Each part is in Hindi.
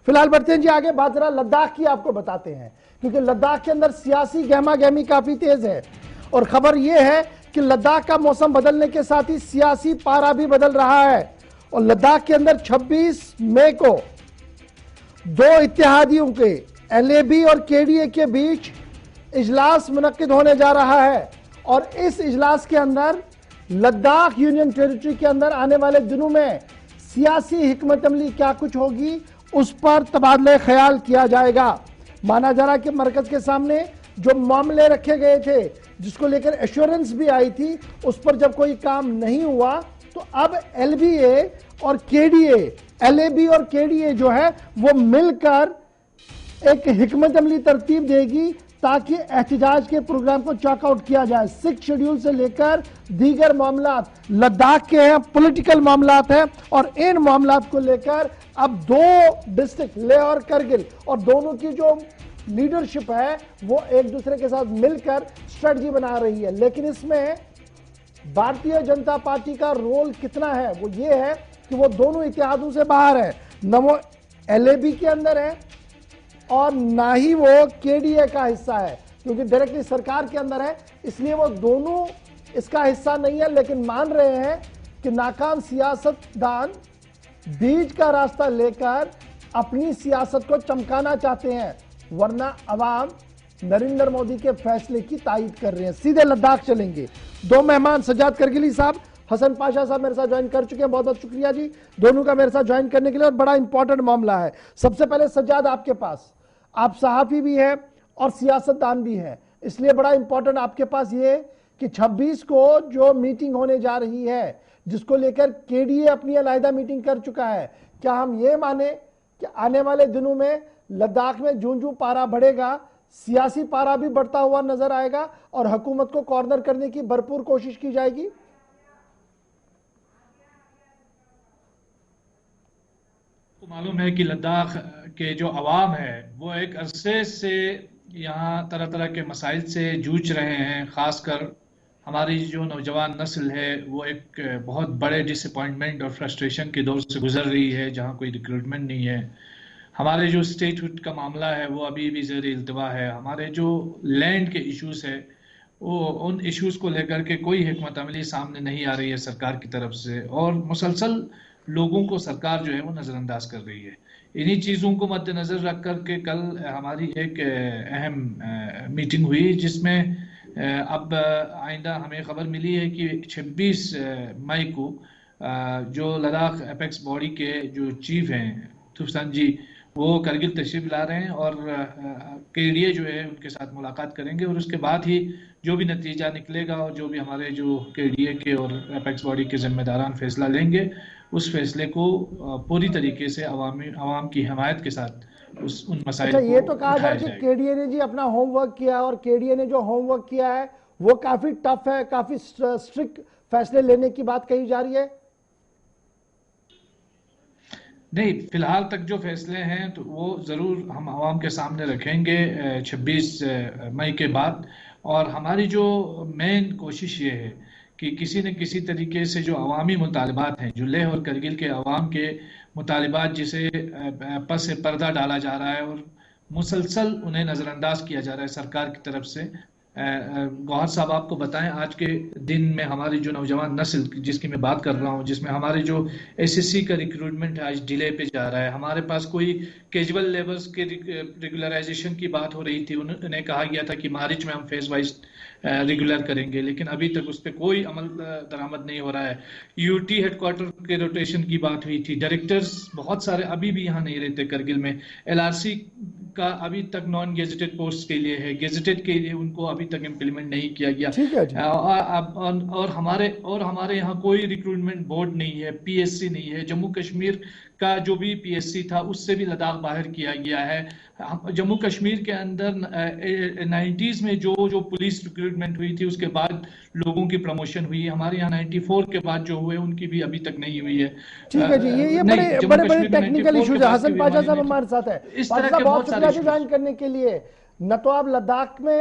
फिलहाल बढ़ते हैं जी आगे, बात जरा लद्दाख की आपको बताते हैं, क्योंकि लद्दाख के अंदर सियासी गहमा गहमी काफी तेज है और खबर यह है कि लद्दाख का मौसम बदलने के साथ ही सियासी पारा भी बदल रहा है। और लद्दाख के अंदर 26 मई को दो इत्तेहादियों के एलएबी और केडीए के बीच इजलास मुनक्किद होने जा रहा है और इस इजलास के अंदर लद्दाख यूनियन टेरिटरी के अंदर आने वाले दिनों में सियासी हिकमत अमली क्या कुछ होगी उस पर तबादले ख्याल किया जाएगा। माना जा रहा कि मरकज के सामने जो मामले रखे गए थे जिसको लेकर एश्योरेंस भी आई थी, उस पर जब कोई काम नहीं हुआ तो अब एलबीए और केडीए, एलएबी और केडीए जो है वो मिलकर एक हिकमत अमली तरतीब देगी ताकि एहतजाज के प्रोग्राम को चॉकआउट किया जाए। 6 शेड्यूल से लेकर दीगर मामला लद्दाख के हैं, पॉलिटिकल मामला हैं और इन मामला को लेकर अब दो डिस्ट्रिक्ट लेह और करगिल और दोनों की जो लीडरशिप है वो एक दूसरे के साथ मिलकर स्ट्रेटजी बना रही है। लेकिन इसमें भारतीय जनता पार्टी का रोल कितना है वो ये है कि वो दोनों इतिहादों से बाहर है, न वो एलएबी के अंदर है और ना ही वो केडीए का हिस्सा है, क्योंकि डायरेक्टली सरकार के अंदर है, इसलिए वो दोनों इसका हिस्सा नहीं है। लेकिन मान रहे हैं कि नाकाम सियासतदान बीच का रास्ता लेकर अपनी सियासत को चमकाना चाहते हैं, वरना अवाम नरेंद्र मोदी के फैसले की तायीद कर रहे हैं। सीधे लद्दाख चलेंगे। दो मेहमान सज्जाद करगिली साहब, हसन पाशा साहब मेरे साथ ज्वाइन कर चुके हैं, बहुत बहुत शुक्रिया जी दोनों का मेरे साथ ज्वाइन करने के लिए। और बड़ा इंपॉर्टेंट मामला है। सबसे पहले सज्जाद आपके पास, आप सहाफी भी हैं और सियासतदान भी हैं, इसलिए बड़ा इंपॉर्टेंट आपके पास ये कि 26 को जो मीटिंग होने जा रही है जिसको लेकर केडीए अपनी अलहदा मीटिंग कर चुका है, क्या हम ये माने कि आने वाले दिनों में लद्दाख में जूं जूं पारा बढ़ेगा सियासी पारा भी बढ़ता हुआ नजर आएगा और हुकूमत को कॉर्नर करने की भरपूर कोशिश की जाएगी? तो मालूम है कि लद्दाख के जो अवाम है वो एक अरसे से यहाँ तरह तरह के मसाइल से जूझ रहे हैं। ख़ासकर हमारी जो नौजवान नस्ल है वो एक बहुत बड़े डिसअपॉइंटमेंट और फ्रस्ट्रेशन के दौर से गुजर रही है जहाँ कोई रिक्रूटमेंट नहीं है। हमारे जो स्टेटहुड का मामला है वो अभी भी ज़ेर इल्तवा है। हमारे जो लैंड के इश्यूज है वो उन इश्यूज को लेकर के कोई हिकमत अमली सामने नहीं आ रही है सरकार की तरफ से और मुसलसल लोगों को सरकार जो है वो नज़रअंदाज कर रही है। इन्हीं चीज़ों को मद्देनज़र रख कर के कल हमारी एक अहम मीटिंग हुई जिसमें अब आइंदा हमें ख़बर मिली है कि 26 मई को जो लद्दाख एपेक्स बॉडी के जो चीफ हैं तुफसान जी वो करगिल तशरीफ ला रहे हैं और केडीए जो है उनके साथ मुलाकात करेंगे और उसके बाद ही जो भी नतीजा निकलेगा और जो भी हमारे जो केडीए के और एपेक्स बॉडी के जिम्मेदारान फैसला लेंगे उस फैसले को पूरी तरीके से आवाम की हिमायत के साथ उन मसाइल अच्छा, ये तो कहा जाए कि केडीए ने जी अपना होमवर्क किया और केडीए ने जो होमवर्क किया है वो काफी टफ है, काफी स्ट्रिक्ट फैसले लेने की बात कही जा रही है। नहीं, फिलहाल तक जो फैसले हैं तो वो ज़रूर हम आवाम के सामने रखेंगे 26 मई के बाद। और हमारी जो मेन कोशिश ये है कि किसी न किसी तरीके से जो अवामी मुतालिबात हैं, जो लेह और करगिल के अवाम के मुतालिबात जिसे पस पर्दा डाला जा रहा है और मुसलसल उन्हें नज़रअंदाज किया जा रहा है सरकार की तरफ से। गौहर साहब आपको बताएं आज के दिन में हमारी जो नौजवान नस्ल जिसकी मैं बात कर रहा हूं, जिसमें हमारे जो एसएससी का रिक्रूटमेंट है आज डिले पे जा रहा है। हमारे पास कोई कैजुअल लेबर्स के रेगुलराइजेशन की बात हो रही थी, उन्हें कहा गया था कि मार्च में हम फेज वाइज रेगुलर करेंगे, लेकिन अभी तक उस पर कोई अमल दरामद नहीं हो रहा है। यूटी हेडक्वार्टर के रोटेशन की बात हुई थी, डायरेक्टर्स बहुत सारे अभी भी यहाँ नहीं रहते करगिल में। एलआरसी का अभी तक नॉन गेजेटेड पोस्ट के लिए है, गेजेटेड के लिए उनको अभी तक इम्प्लीमेंट नहीं किया गया। और हमारे यहाँ कोई रिक्रूटमेंट बोर्ड नहीं है, पीएससी नहीं है। जम्मू कश्मीर का जो भी पीएससी था उससे भी लद्दाख बाहर किया गया है। जम्मू कश्मीर के अंदर 90s में जो पुलिस रिक्रूटमेंट हुई थी उसके बाद लोगों की प्रमोशन हुई। हमारे यहाँ 94 के बाद जो हुए उनकी भी अभी तक नहीं हुई है। ठीक है जी, ये बड़े टेक्निकल इश्यूज है। हसन पाशा साहब हमारे साथ है। इस तरह के बहुत सारे ज्वाइन करने के लिए न तो आप लद्दाख में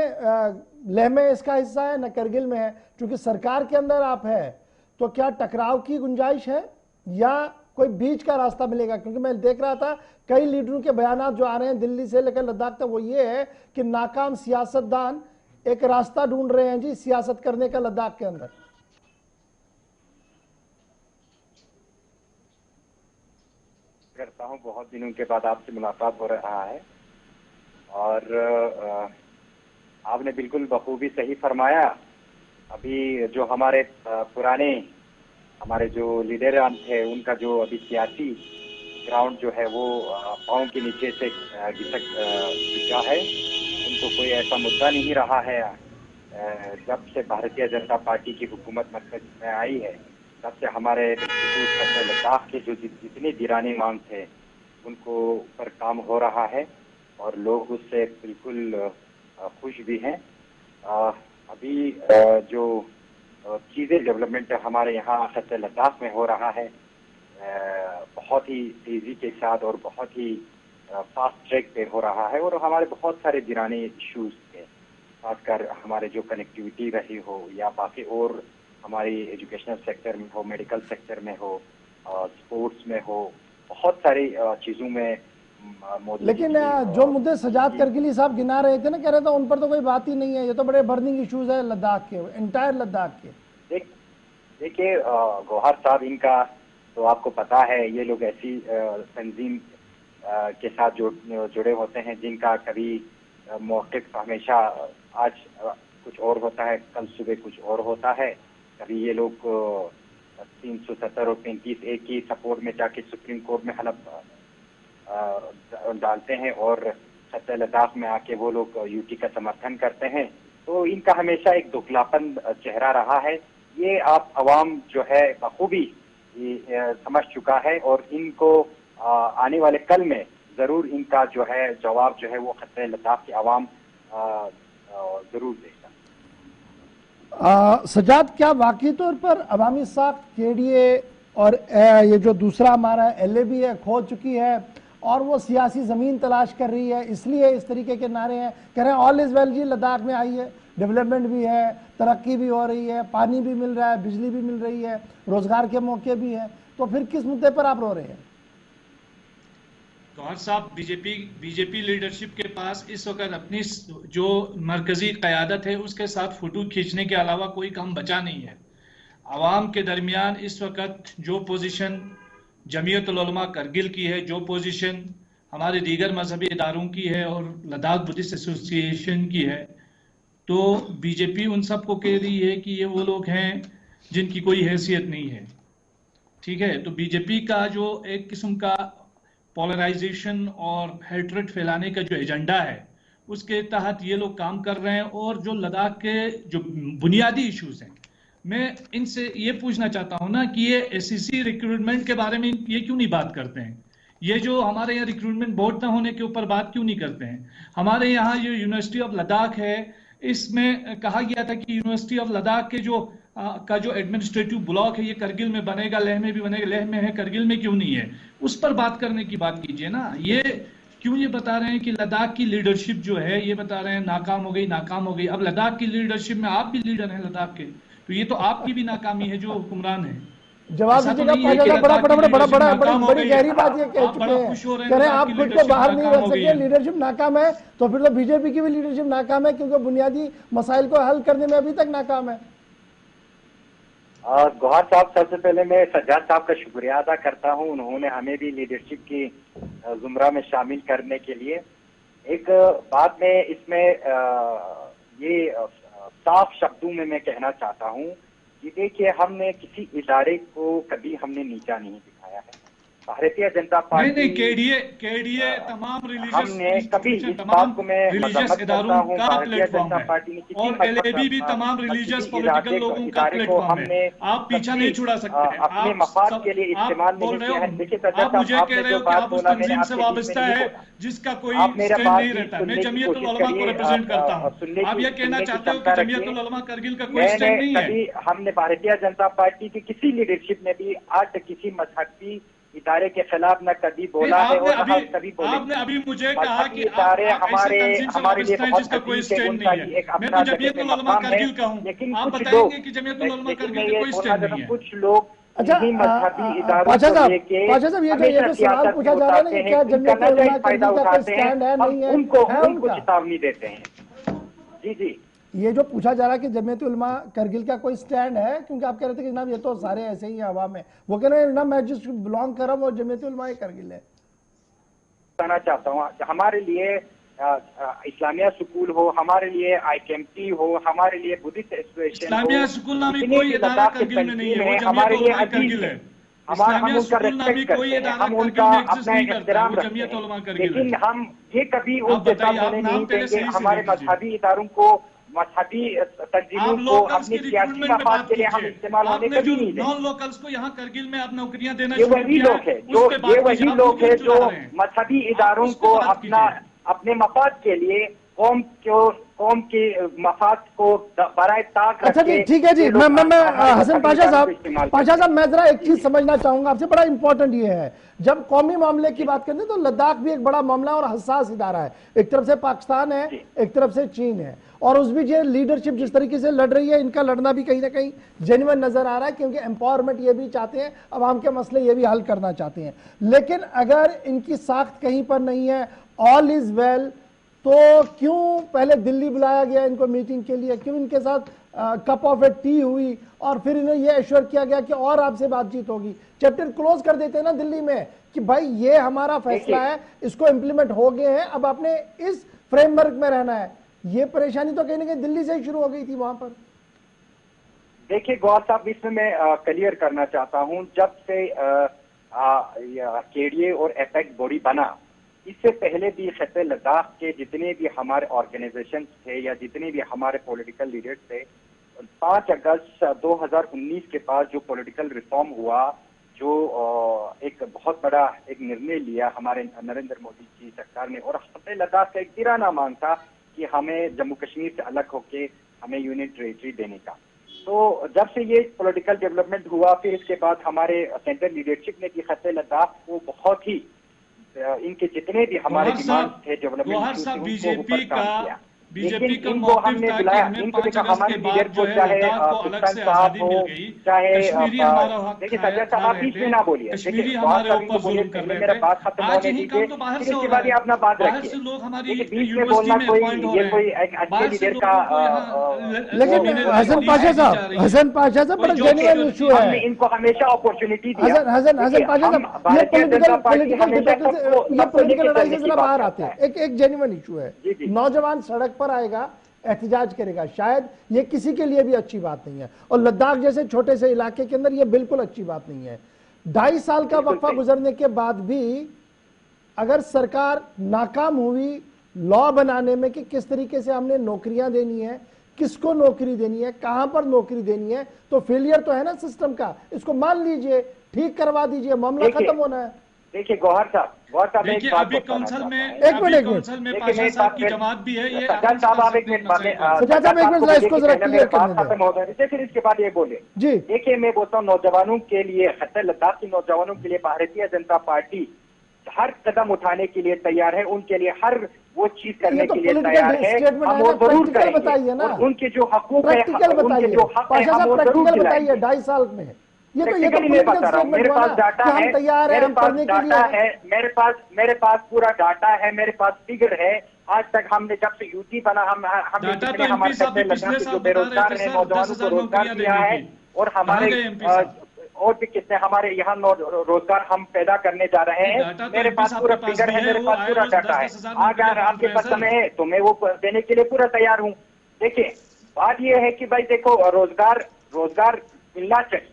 लेह में इसका हिस्सा है न करगिल में है, क्योंकि सरकार के अंदर आप है, तो क्या टकराव की गुंजाइश है या कोई बीच का रास्ता मिलेगा? क्योंकि मैं देख रहा था कई लीडरों के बयान जो आ रहे हैं दिल्ली से लेकर लद्दाख तक, वो ये है कि नाकाम सियासतदान एक रास्ता ढूंढ रहे हैं जी सियासत करने का लद्दाख के अंदर। करता हूं, बहुत दिनों के बाद आपसे मुलाकात हो रहा है और आपने बिल्कुल बखूबी सही फरमाया। अभी जो हमारे पुराने हमारे जो लीडर थे उनका जो अभी सियासी ग्राउंड जो है वो पांव के नीचे से घिसक चुका है। उनको कोई ऐसा मुद्दा नहीं रहा है। जब से भारतीय जनता पार्टी की हुकूमत मरकज में आई है तब से हमारे लद्दाख के जो जितने दीरानी मांग थे उनको पर काम हो रहा है और लोग उससे बिल्कुल खुश भी हैं। अभी जो चीज़ें डेवलपमेंट हमारे यहाँ सच्चे लद्दाख में हो रहा है बहुत ही तेज़ी के साथ और बहुत ही फास्ट ट्रैक पे हो रहा है और हमारे बहुत सारे दीरानी इश्यूज थे, खासकर हमारे जो कनेक्टिविटी रही हो या बाकी और हमारी एजुकेशनल सेक्टर में हो, मेडिकल सेक्टर में हो, स्पोर्ट्स में हो, बहुत सारी चीज़ों में। लेकिन जो मुद्दे सजाद करगिली साहब गिना रहे थे ना, कह रहे थे उन पर तो कोई बात ही नहीं है, ये तो बड़े बर्निंग इश्यूज है लद्दाख के, एंटायर लद्दाख के। देखिए गौहर साहब, इनका तो आपको पता है ये लोग ऐसी तंजीम के साथ जुड़े होते हैं जिनका कभी मौक़िफ़ हमेशा आज कुछ और होता है, कल सुबह कुछ और होता है। कभी ये लोग 370 और 35A की सपोर्ट में जाके सुप्रीम कोर्ट में हलफ डालते हैं और सत्य लद्दाख में आके वो लोग यूटी का समर्थन करते हैं। तो इनका हमेशा एक दुखलापन चेहरा रहा है। ये आप अवाम जो है बखूबी समझ चुका है और इनको आने वाले कल में जरूर इनका जो है जवाब जो है वो सत्य लद्दाख की अवाम जरूर देगा। सजाद, क्या वाकई तौर पर अवामी साख केडीए और ये जो दूसरा हमारा LAB है खो चुकी है और वो सियासी ज़मीन तलाश कर रही है, इसलिए इस तरीके के नारे हैं? कह रहे हैं ऑल इज़ वेल जी, लद्दाख में आई है, डेवलपमेंट भी है, तरक्की भी हो रही है, पानी भी मिल रहा है, बिजली भी मिल रही है, रोज़गार के मौके भी हैं, तो फिर किस मुद्दे पर आप रो रहे हैं? गौहर साहब, बीजेपी लीडरशिप के पास इस वक्त अपनी जो मरकजी क़यादत है उसके साथ फोटो खींचने के अलावा कोई काम बचा नहीं है। आवाम के दरमियान इस वक्त जो पोजीशन जमीयतुल उलमा करगिल की है, जो पोजीशन हमारे दीगर मजहबी इदारों की है और लद्दाख बुद्धिस्ट एसोसिएशन की है, तो बीजेपी उन सबको कह रही है कि ये वो लोग हैं जिनकी कोई हैसियत नहीं है। ठीक है, तो बीजेपी का जो एक किस्म का पोलराइजेशन और हेट्रेड फैलाने का जो एजेंडा है उसके तहत ये लोग काम कर रहे हैं। और जो लद्दाख के जो बुनियादी इश्यूज हैं, मैं इनसे ये पूछना चाहता हूं ना कि ये SEC रिक्रूटमेंट के बारे में ये क्यों नहीं बात करते हैं? ये जो हमारे यहाँ रिक्रूटमेंट बोर्ड न होने के ऊपर बात क्यों नहीं करते हैं? हमारे यहाँ जो यूनिवर्सिटी ऑफ लद्दाख है, इसमें कहा गया था कि यूनिवर्सिटी ऑफ लद्दाख के जो एडमिनिस्ट्रेटिव ब्लॉक है ये करगिल में बनेगा, लेह में भी बनेगा। लेह में है, करगिल में क्यों नहीं है? उस पर बात करने की बात कीजिए ना। ये क्यों ये बता रहे हैं कि लद्दाख की लीडरशिप जो है, ये बता रहे हैं नाकाम हो गई, नाकाम हो गई। अब लद्दाख की लीडरशिप में आप भी लीडर हैं लद्दाख के, तो ये तो आपकी भी नाकामी है जो हुक्मरान है। जवाब दीजिएगा। बड़ी गहरी बात ये कह चुके हैं, कह रहे हैं आप खुद को बाहर नहीं रख सके, लीडरशिप नाकाम है, तो फिर तो बीजेपी की भी लीडरशिप नाकाम है क्योंकि बुनियादी मसाइल को हल करने में अभी तक नाकाम है। गौहर साहब, सबसे पहले मैं सज्जाद साहब का शुक्रिया अदा करता हूं, उन्होंने हमें भी लीडरशिप की जुमरा में शामिल करने के लिए। एक बात में इसमें ये साफ शब्दों में मैं कहना चाहता हूं कि देखिए, हमने किसी इदारे को कभी हमने नीचा नहीं दिखाया है। भारतीय जनता पार्टी केडीए तमाम हमने कभी इस बात को मैं मजम्मत करता हूँ, भारतीय जनता पार्टी ने किसी LAB भी तमाम रिलीजियस पॉलिटिकल लोगों का प्लेटफॉर्म है। आप पीछा नहीं छुड़ा सकते हैं। अपने मफाद के लिए इस्तेमाल नहीं किया है। देखिए, आप मुझे कह रहे हो कि आप उस तंजीम से वाबस्ता है जिसका कोई स्टैंड नहीं रहता। मैं जमीयतुल उलमा को रिप्रेजेंट करता हूँ। आप ये कहना चाहते हो कि जमीयतुल उलमा करगिल का कोई स्टैंड नहीं है? हमने भारतीय जनता पार्टी की किसी लीडरशिप में भी आज तक किसी मजहबी इदारे के खिलाफ न कभी बोला है और न कभी बोले। आपने अभी मुझे कहा कि इदारे हमारे लिए बहुत जिसका कोई स्टैंड नहीं है। मैं तो जमीयतुल उलमा करगिल का हूं, लेकिन आप कुछ बताएंगे लोग, कि जमीयतुल उलमा करगिल का कोई स्टैंड नहीं है। कुछ लोग अच्छा पाशा साहब ये जो सवाल पूछा जा रहा है ना कि क्या जमीयत उलमा का कोई स्टैंड है नहीं है, उनको चेतावनी देते हैं। जी जी, ये जो पूछा जा रहा है कि जमीयत उलमा करगिल का कोई स्टैंड है, क्योंकि आप कह रहे थे कि जनाब ये तो सारे ऐसे ही हवा में, वो कह रहे हैं ना मैं जिस बिलोंग कर रहा हूँ वो जमीयत उलमा करगिल है। कहना चाहता हूँ हमारे लिए इस्लामिया स्कूल हो, हमारे लिए IKMT हो, हमारे लिए बुद्धिस्ट एसोसिएशन हो, इस्लामिया स्कूल नामी कोई इदारा करगिल में नहीं है, वो हमारे लिए जमीयत करगिल है। हम उनका रेस्पेक्ट करते हैं, हम उनका अपना एहतराम रखते हैं, लेकिन हम ये कभी उनके साथ होने नहीं देंगे। हमारे मजहबी इदारों को, मजहबी तंजीमों को अपनी सियासी मफाद के लिए हम इस्तेमाल होने कभी नहीं देंगे। नॉन लोकल्स को यहाँ करगिल में आप नौकरियां देना, ये वही लोग है जो मजहबी इदारों को अपने मफाद के लिए कौम के मफाद को बराए ताक अच्छा जी, ठीक है जी। मैं हसन पाशा साहब मैं जरा एक चीज समझना चाहूंगा आपसे, बड़ा इंपॉर्टेंट ये है, जब कौमी मामले की बात करते हैं तो लद्दाख भी एक बड़ा मामला और हसास इदारा है। एक तरफ से पाकिस्तान है, एक तरफ से चीन है, और उस बीच ये लीडरशिप जिस तरीके से लड़ रही है, इनका लड़ना भी कहीं ना कहीं जेन्युइन नजर आ रहा है, क्योंकि एम्पावरमेंट ये भी चाहते हैं, अवाम के मसले ये भी हल करना चाहते हैं। लेकिन अगर इनकी साख्त कहीं पर नहीं है, ऑल इज वेल, तो क्यों पहले दिल्ली बुलाया गया इनको मीटिंग के लिए, क्यों इनके साथ कप ऑफ ए टी हुई और फिर इन्हें यह एश्योर किया गया कि और आपसे बातचीत होगी। चैप्टर क्लोज कर देते हैं ना दिल्ली में कि भाई ये हमारा फैसला है, इसको इंप्लीमेंट हो गए हैं, अब आपने इस फ्रेमवर्क में रहना है। ये परेशानी तो कहीं ना कहीं दिल्ली से ही शुरू हो गई थी वहां पर। देखिए गौर साहब, इसमें मैं क्लियर करना चाहता हूं, जब से KDA और एपेक्स बॉडी बना, इससे पहले भी खत्े लद्दाख के जितने भी हमारे ऑर्गेनाइजेशन थे या जितने भी हमारे पॉलिटिकल लीडर्स थे, 5 अगस्त 2019 के पास जो पॉलिटिकल रिफॉर्म हुआ, जो एक बहुत बड़ा एक निर्णय लिया हमारे नरेंद्र मोदी की सरकार ने, और खत्े लद्दाख का एक तिराना मांग था कि हमें जम्मू कश्मीर से अलग होके हमें यूनियन टेरिटरी देने का। तो जब से ये पॉलिटिकल डेवलपमेंट हुआ, फिर इसके बाद हमारे सेंट्रल लीडरशिप ने कि खत्े लद्दाख को बहुत ही इनके जितने भी हमारे डिमांड थे डेवलपमेंट, बीजेपी का मौक़िफ़ था कि हमें 5 अगस्त के बाद जो है लद्दाख को अलग से आजादी मिल गई, कश्मीरी हमारा हक है, कश्मीरी हमारे ऊपर जुल्म कर रहे थे। आज यही काम तो बाहर से हो रहा है, बाहर से लोग हमारी यूनिवर्सिटी में अपॉइंट हो रहे हैं, बाहर से लोगों को यहाँ। लेकिन हसन पाशा साहब बड़ा जेन्युइन इशू है, इनको हमेशा अपॉर्चुनिटी दिया। हसन पाशा साहब, ये पॉलिटिकल एनालिसिस जरा बाहर आते हैं। एक जेन्युइन इशू है, नौजवान सड़क पर आएगा, एहतजाज करेगा, शायद ये किसी के लिए भी अच्छी बात नहीं है, और लद्दाख जैसे छोटे से इलाके के अंदर ये बिल्कुल अच्छी बात नहीं है। 2.5 साल का वक्फा गुजरने के बाद भी अगर सरकार नाकाम हुई लॉ बनाने में कि किस तरीके से हमने नौकरियां देनी है, किसको नौकरी देनी है, कहां पर नौकरी देनी है, तो फेलियर तो है ना सिस्टम का। इसको मान लीजिए, ठीक करवा दीजिए, मामला खत्म होना है। देखिए गौहर साहब देखिए अभी काउंसिल में पाशा साहब की जमात भी है, ये सज्जाद साहब आप एक मिनट खत्म हो गए, फिर इसके बाद ये बोले जी। देखिए मैं बोलता हूँ नौजवानों के लिए, खत्े लद्दाख के नौजवानों के लिए भारतीय जनता पार्टी हर कदम उठाने के लिए तैयार है, उनके लिए हर वो चीज करने के लिए तैयार है, हम वो जरूर करेंगे। उनके जो हकूक है, उनके जो हक है, हम वो जरूर दिलाएंगे। 2.5 साल में ये तो मैं बता रहा हूँ, मेरे पास डाटा है, मेरे पास पूरा डाटा है, मेरे पास फिगर है। आज तक हमने जब से यूटी बना, हमने हमारे जो बेरोजगार है नौजवानों को रोजगार दिया है, और हमारे और भी कितने हमारे यहाँ रोजगार हम पैदा करने जा रहे हैं। मेरे पास पूरा फिगर है, मेरे पास पूरा डाटा है। अगर आपके पास समय है तो मैं वो देने के लिए पूरा तैयार हूँ। देखिए बात ये है कि भाई देखो, रोजगार मिलना चाहिए।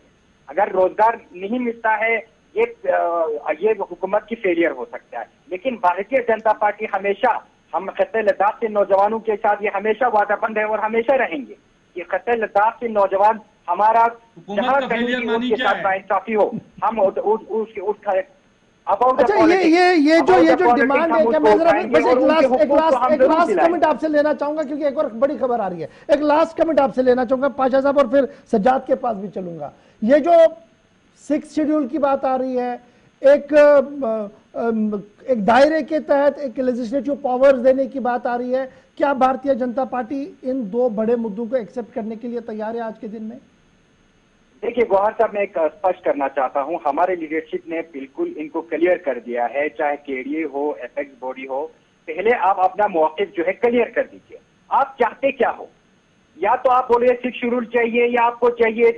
अगर रोजगार नहीं मिलता है, ये हुकूमत की फेलियर हो सकता है। लेकिन भारतीय जनता पार्टी हमेशा, हम खत्े लद्दाख के नौजवानों के साथ ये हमेशा वादाबंद है और हमेशा रहेंगे कि खत्े लद्दाख के नौजवान हमारा जहाँ कहीं उनके साथ नाइंसाफी हो, हम उसके उठ खड़े। अच्छा ये जो डिमांड है, क्या मैं जरा बस एक लास्ट कमेंट आपसे लेना चाहूंगा, क्योंकि एक और बड़ी खबर आ रही है। एक लास्ट कमेंट आपसे लेना चाहूंगा पाशा साहब, और फिर सज्जाद के पास भी चलूंगा। ये जो 6th शेड्यूल की बात आ रही है, एक दायरे के तहत एक लेजिस्लेटिव पावर्स देने की बात आ रही है, क्या भारतीय जनता पार्टी इन 2 बड़े मुद्दों को एक्सेप्ट करने के लिए तैयार है आज के दिन में? देखिए गौहर साहब, मैं एक स्पष्ट करना चाहता हूं, हमारे लीडरशिप ने बिल्कुल इनको क्लियर कर दिया है, चाहे केडीए हो, एपेक्स बॉडी हो, पहले आप अपना मौक़िफ़ जो है क्लियर कर दीजिए। आप चाहते क्या हो? या तो आप बोलिए 6 शेड्यूल चाहिए, या आपको चाहिए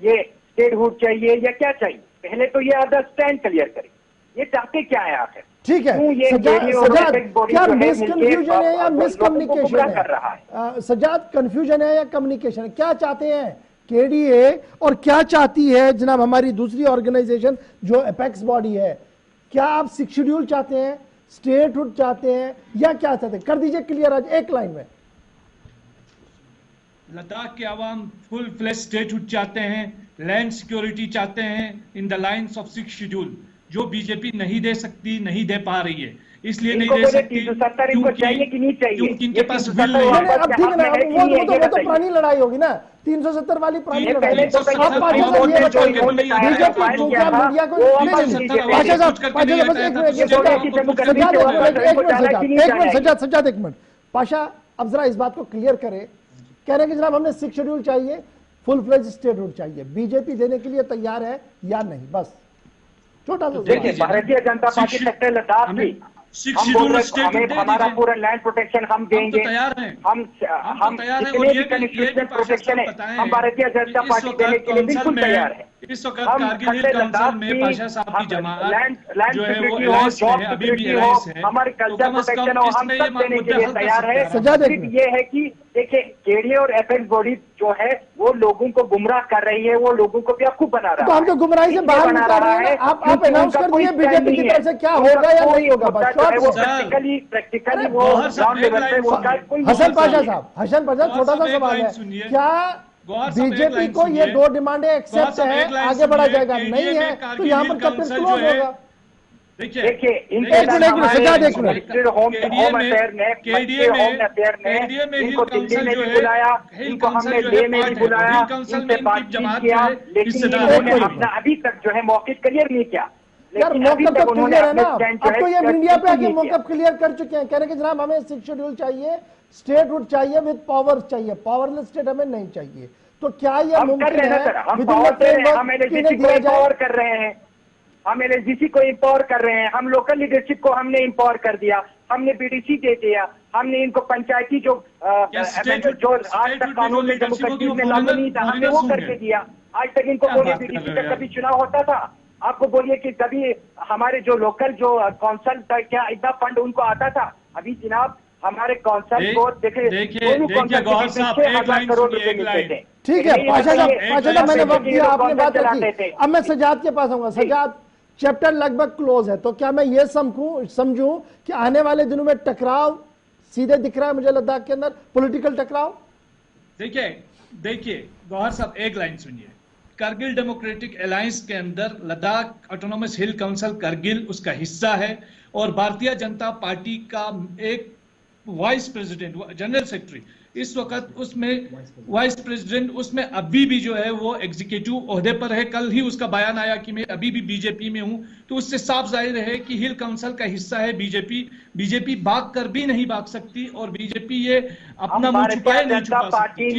ये स्टेटहुड चाहिए, या क्या चाहिए? पहले तो ये अंडरस्टैंड क्लियर करें, ये चाहते क्या है आखिर? ठीक है, क्या मिसकन्फ्यूजन है या मिसकम्युनिकेशन है? सजाद, कंफ्यूजन है या कम्युनिकेशन है? क्या चाहते हैं केडीए और क्या चाहती है जनाब हमारी दूसरी ऑर्गेनाइजेशन जो एपेक्स बॉडी है? क्या आप 6 शेड्यूल चाहते हैं, स्टेटहुड चाहते हैं, या क्या चाहते हैं? कर दीजिए क्लियर आज एक लाइन में। लद्दाख के आवाम फुल फ्लेश स्टेटहुड चाहते हैं, लैंड सिक्योरिटी चाहते हैं in the lines of 6 schedule, जो बीजेपी नहीं दे सकती, नहीं दे पा रही है, इसलिए नहीं दे सकती क्योंकि इनके पास विल नहीं है। अब ठीक है ना, वो तो पुरानी लड़ाई होगी ना, 370 वाली पुरानी लड़ाई। आप सज्जाद एक मिनट, पाशा अब जरा इस बात को क्लियर करें, कह रहे हैं कि जनाब हमने 6 शेड्यूल चाहिए, फुल फ्लेज स्टेटहुड चाहिए, बीजेपी देने के लिए तैयार है या नहीं? बस छोटा सा। देखिए भारतीय जनता पार्टी सेक्टर लद्दाख की हम बोल रहे हमें हमारा पूरा लैंड प्रोटेक्शन हम देंगे, हम जितने भी कॉन्स्टिट्यूशनल प्रोटेक्शन है हम भारतीय जनता पार्टी देने के लिए बिल्कुल तैयार है। इस वक्त कारगिल हिल काउंसिल में पाशा साहब की जमात जो है वो एलायंस में है, अभी भी एलायंस है, हमारे कल्चर प्रोटेक्शन हो, हम सब देने के लिए तैयार है। सिर्फ ये है कि देखिए केडीए और एपेक्स बॉडी जो है वो लोगों को गुमराह कर रही है, वो लोगों को बेवकूफ बना रहा है। तो हम तो गुमराही से बाहर निकाल रहे हैं। आप अनाउंस कर दिए बीजेपी की तरफ से क्या होगा या नहीं होगा? प्रैक्टिकली वो ग्राउंड लेवल पे वो हसन पाशा साहब, हसन पाशा, छोटा सा सवाल है, क्या बीजेपी को ये 2 डिमांडें एक्सेप्ट है, आगे बढ़ा जाएगा? नहीं है तो यहाँ पर चैप्टर क्लोज होगा। देखिए इनको दिल्ली में भी बुलाया, इनको हमने लेह में भी बुलाया, इनसे बातचीत किया, लेकिन इन्होंने अपना अभी तक जो है मौक़िफ़ क्लियर नहीं किया। यार मौक़िफ़ तो क्लियर है ना, अब तो ये मीडिया पे आके मौक़िफ़ क्लियर कर चुके हैं, कह रहे हैं कि जनाब हमें 6 शेड्यूल चाहिए, स्टेटहुड चाहिए, विद पावर चाहिए, पावरलेस स्टेट हमें नहीं चाहिए। तो क्या ये मुमकिन है? हम एलएजीसी को एम्पावर कर रहे हैं, हम एलएजीसी को एम्पावर कर रहे हैं, हम लोकल लीडरशिप को हमने एम्पावर कर दिया, हमने बीडीसी दे दिया, हमने इनको पंचायती जो आज तक कानून में जम्मू कश्मीर में लागू नहीं था हमने वो करके दिया। आज तक इनको बोलिए बीडीसी का कभी चुनाव होता था? आपको बोलिए कि कभी हमारे जो लोकल जो कौंसल का क्या इतना फंड उनको आता था? अभी जनाब हमारे कौंसल को देखिए गौहर साहब 1 लाइन सुनिए, 1 लाइन। ठीक है पाशा साहब, मैंने वक्त दिया, आपने बात रखी। अब मैं सजाद के पास आऊंगा। सजाद, चैप्टर लगभग क्लोज है, तो क्या मैं ये समझूं कि आने वाले दिनों में टकराव सीधे दिख रहा है मुझे लद्दाख के अंदर, पॉलिटिकल टकराव? देखिए गौहर साहब 1 लाइन सुनिए। कारगिल डेमोक्रेटिक अलायंस के अंदर लद्दाख ऑटोनोमस हिल काउंसिल कारगिल उसका हिस्सा है, और भारतीय जनता पार्टी का एक वाइस प्रेसिडेंट, जनरल सेक्रेटरी इस वक्त उसमें वाइस प्रेसिडेंट उसमें अभी भी जो है वो एग्जीक्यूटिव ओहदे पर है। कल ही उसका बयान आया कि मैं अभी भी बीजेपी में हूं, तो उससे साफ जाहिर है कि हिल काउंसिल का हिस्सा है बीजेपी भाग कर भी नहीं भाग सकती, और बीजेपी ये अपना मुंह छुपाए नहीं छुपा सकती।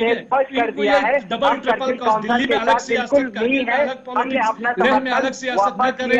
डबल ट्रिपल क्रॉस, दिल्ली में अलग सियासत, कारगिल में अलग पॉलिटिक्स, लेह में अलग सियासत न करें,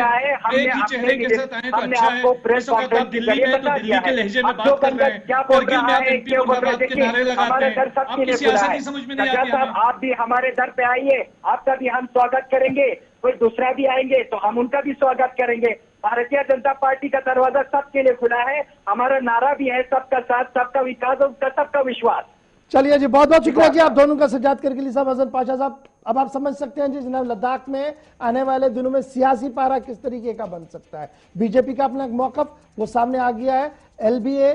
एक ही चेहरे के साथ आए तो अच्छा है। इस वक्त आप दिल्ली में तो दिल्ली के लहजे में बात कर रहे हैं, कारगिल में आप एमपी मुर्दाबाद के नारे लगाते हैं, आपकी सियासत ही समझ में नहीं आती है। आप भी हमारे दर पे आइए, आपका भी हम स्वागत करेंगे, कोई दूसरा भी आएंगे तो हम उनका भी स्वागत करेंगे। भारतीय जनता पार्टी का दरवाजा सबके लिए खुला है, हमारा नारा भी है सबका साथ, सबका विकास और सबका विश्वास। चलिए जी, बहुत बहुत शुक्रिया जी आप दोनों का। सज्जाद करगिली साहब, हसन पाशा साहब, अब आप समझ सकते हैं जी जनाब लद्दाख में आने वाले दिनों में सियासी पारा किस तरीके का बन सकता है। बीजेपी का अपना मौकफ वो सामने आ गया है, एलबीए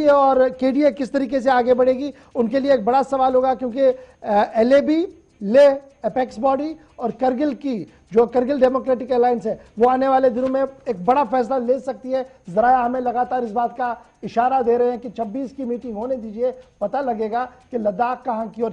और केडीए किस तरीके से आगे बढ़ेगी उनके लिए एक बड़ा सवाल होगा, क्योंकि एलएबी, ले एपेक्स बॉडी और करगिल की जो करगिल डेमोक्रेटिक अलायंस है वो आने वाले दिनों में एक बड़ा फैसला ले सकती है। जरा हमें लगातार इस बात का इशारा दे रहे हैं कि 26 की मीटिंग होने दीजिए, पता लगेगा कि लद्दाख कहां की ओर